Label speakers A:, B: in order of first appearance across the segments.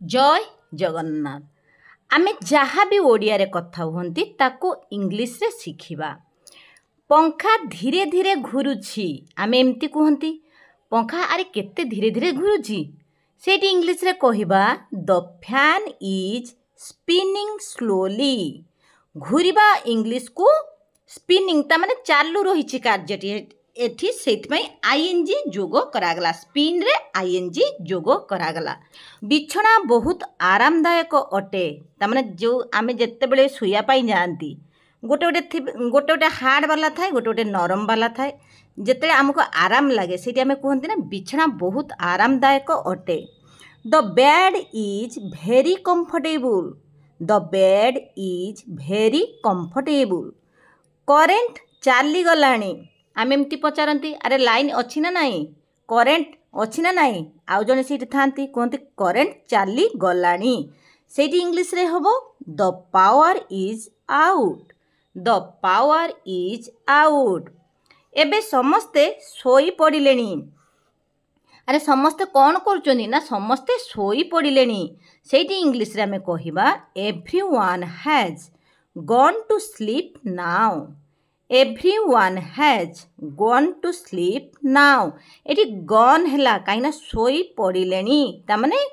A: जय जगन्नाथ। आमे जहाँ भी ओडिया रे कथा हुंती ताको इंग्लिश रे शिखिबा। पंखा धीरे धीरे घुरुछि आमे एमती कहंती पंखा अरे केते धीरे धीरे घुरुछि सेठी इंग्लिश रे कहिबा the fan is spinning slowly. घुरिबा इंग्लिश को स्पिनिंग ता माने चालू रहिछि कार्यटी एठी सेतमै आईएनजी जोग करागला। स्पिन रे आईएनजी जोग करागला। बिछना बहुत आरामदायक अटे ता माने जो आमे जत्ते बेले सुया पाई जानती गोटे गोटे हार्ड वाला थाए गोटे गोटे नरम वाला थाए। जिते आमको आराम लगे से आम कहते ना बिछना बहुत आरामदायक अटे। The bed is very comfortable. The bed is very comfortable. Current चली गलानी आम एमती पचारती अरे लाइन अच्छी ना नाई करेंट अच्छी ना नाई आउ जने से थांती कहते करेंट चली गलानी सेठी इंग्लिश रे हबो the power is out. The power is out. एबे समस्ते सोई पड़िलेनी। अरे समस्ते कौन करुचंदी ना समस्ते सोई पड़िलेनी सेठी इंग्लिश रे हमें कहिबा everyone has gone to sleep now. Everyone has gone to sleep now. एठी गॉन हैला काईना सोई पड़िलेनी ता माने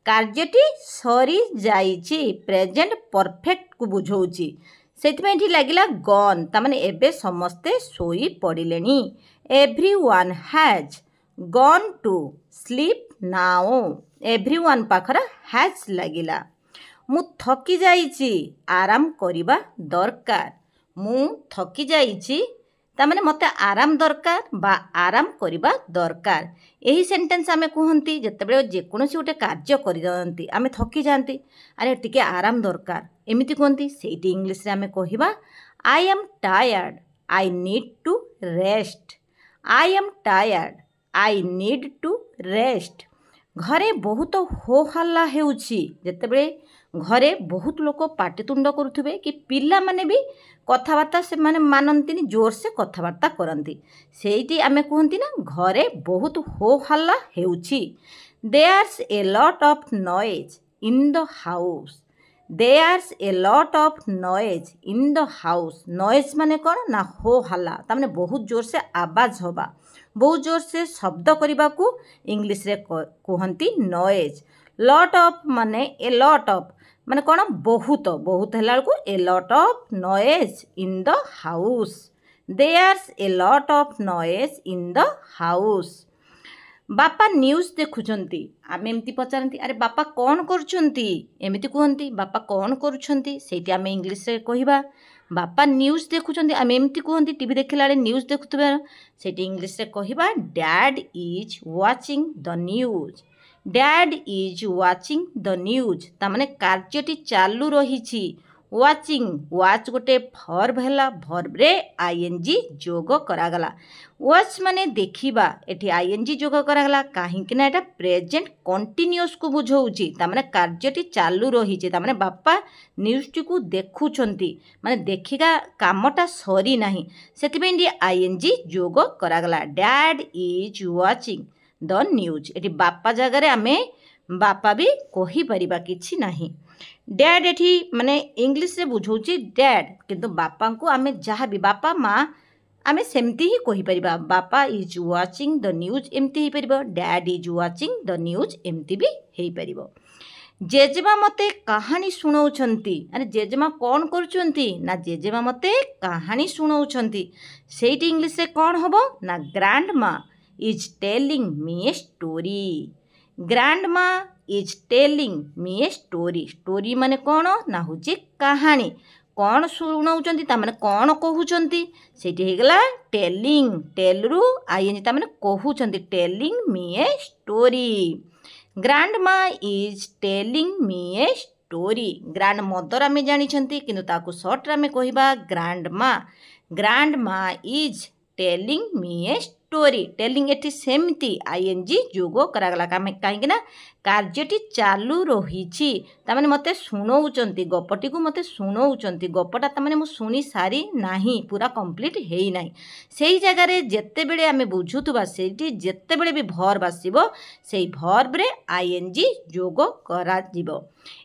A: कार्यटी सरी जाइछि प्रेजेंट परफेक्ट को बुझौछि सेथिमे एठी लागिला गॉन ता माने एबे समस्ते सोई पड़िलेनी। Everyone has gone to sleep now. Everyone पाखर हैज लागिला। मु थकी जाइछि आराम करिबा दरकार। मु थकी जाइछि ता माने मते आराम दरकार बा आराम करिबा दरकार। यही सेंटेंस आमे कहंती जतेबेले जेकोनोसी गोटे कार्य करि दंती आमे थकी जानती अरे टिके आराम दरकार एमिति कहंती सेठी इंग्लिश रे आमे कहिबा I am tired I need to rest. I am tired I need to rest. घरे बहुत हो हल्ला हेउछि जतेबेले घरे बहुत लोक पाटितुंड करुथिबे कि पिला माने भी कथाबार्ता से माने मानंतिनी जोर से कथाबार्ता करंती सेठी आमे कहंती ना घरे बहुत हो हल्ला हेउछि। There's a lot of noise in the house. There's a lot of noise in the house. Noise माने कौन ना हो हल्ला ता माने बहुत जोर से आवाज होबा बहुत जोर से शब्द करने को इंग्लिश रे कहंती नॉइज। लॉट ऑफ माने ए लॉट ऑफ माने कौन बहुत बहुत है को a lot of noise in the house. There's a lot of noise in the house. बापा न्यूज देखुचंती आमे एमती पचारती अरे बापा कौन करुचंती एमती कहंती बापा कौन करुचंती सेठी आमे इंग्लिश रे कहिबा बापा न्यूज देखुचंती आमे एमती कहंती टीवी देखिला रे न्यूज देखुतबा सेठी इंग्लिश रे कहिबा dad is watching the news. Dad is watching the news ता माने कार्यटी चालू रहिछि। वाचिंग वाच गोटे भर्ब हैला भर्ब रे आईएनजी जोग करागला। वाच माने देखिबा एठी आईएनजी जोग करागला काहे कि ना एटा प्रेजेंट कंटीन्यूअस को बुझौछि ता माने कार्यटी चालू रहिछि ता माने बापा न्यूज़ को देखुछंती माने देखिगा कामटा सरी नाही सेतिबेंडी आईएनजी जोग करागला। Dad is watching the news. एठी बापा जगह आमे बापा भी कहि परिबा किछि नाही। डैड एठी माने इंग्लिश रे बुझौछि डैड किंतु बापा को आमे जहाँ भी बापा माँ आमे सेमती ही कहि परिबा बापा इज वाचिंग द न्यूज एमती ही परिबो dad is watching the news एमती भी हेई परिबो। जेजेमा मते कहानी सुनाउछंती अरे जेजेमा कौन करुचंती ना जेजेमा मते कहानी सुनाउछंती सेठी इंग्लिश रे कौन हबो ना grandma is telling me a story. Grandma is telling me a story. Story माने कौन ना होची कहानी कौन सुनाउचंती ता माने कौन कहउचंती सेठी हेगला टेलिंग। टेल रु आईएनजी ता माने कहउचंती telling me a story. Grandma is telling me a story. Grandmother आमे जानिछंती किंतु ताकू शॉर्ट रे आमे कहिबा grandma. Grandma is telling me a story telling एटी सेमती आईएनजी जोग करागला कहीं कार्यटी चालू रही ताने मत शुणाऊँच गपटी को मत शुणाऊँच गपटा तमें मुझे शुणी सारी ना पूरा कंप्लीट है ना से जगार जिते बड़े आम बुझुवा से जिते बड़े भी भर्ब आसो से भर्ब्रे आईएनजी जोग करा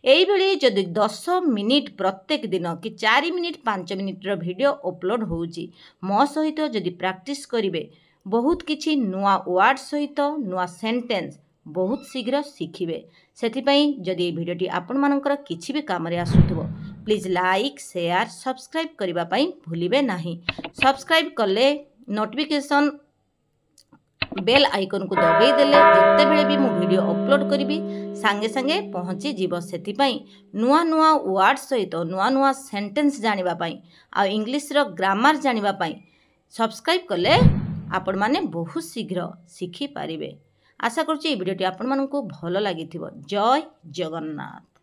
A: यही जदि 10 मिनिट प्रत्येक दिन कि 4 मिनिट 5 मिनिट्र वीडियो अपलोड होउची मो सहित जदि प्रैक्टिस करिवे बहुत किछि नुआ वर्ड सहित नुआ सेंटेंस बहुत शीघ्र शिखिबे। सेथिपई जदि भिडियोटी आपण मानकर किछि भी काम रे आसुथबो प्लीज लाइक शेयर सब्सक्राइब करिबा पई भूलिबे नाही। सब्सक्राइब कले नोटिफिकेशन बेल आइकन को दबाई देले जिते बेले भी मु वीडियो अपलोड करी सांगे सांगे पहुँची जीव से नुआ नुआ वर्ड सहित नुआ नुआ सेंटेंस जानिबा पई आ इंग्लिश रो ग्रामर जानिबा पई सब्सक्राइब कले आपण माने बहुत शीघ्र शिखि पारिबे। आशा करछि ए वीडियोटी आपण मानकु भलो लागिथिबो। जय जगन्नाथ।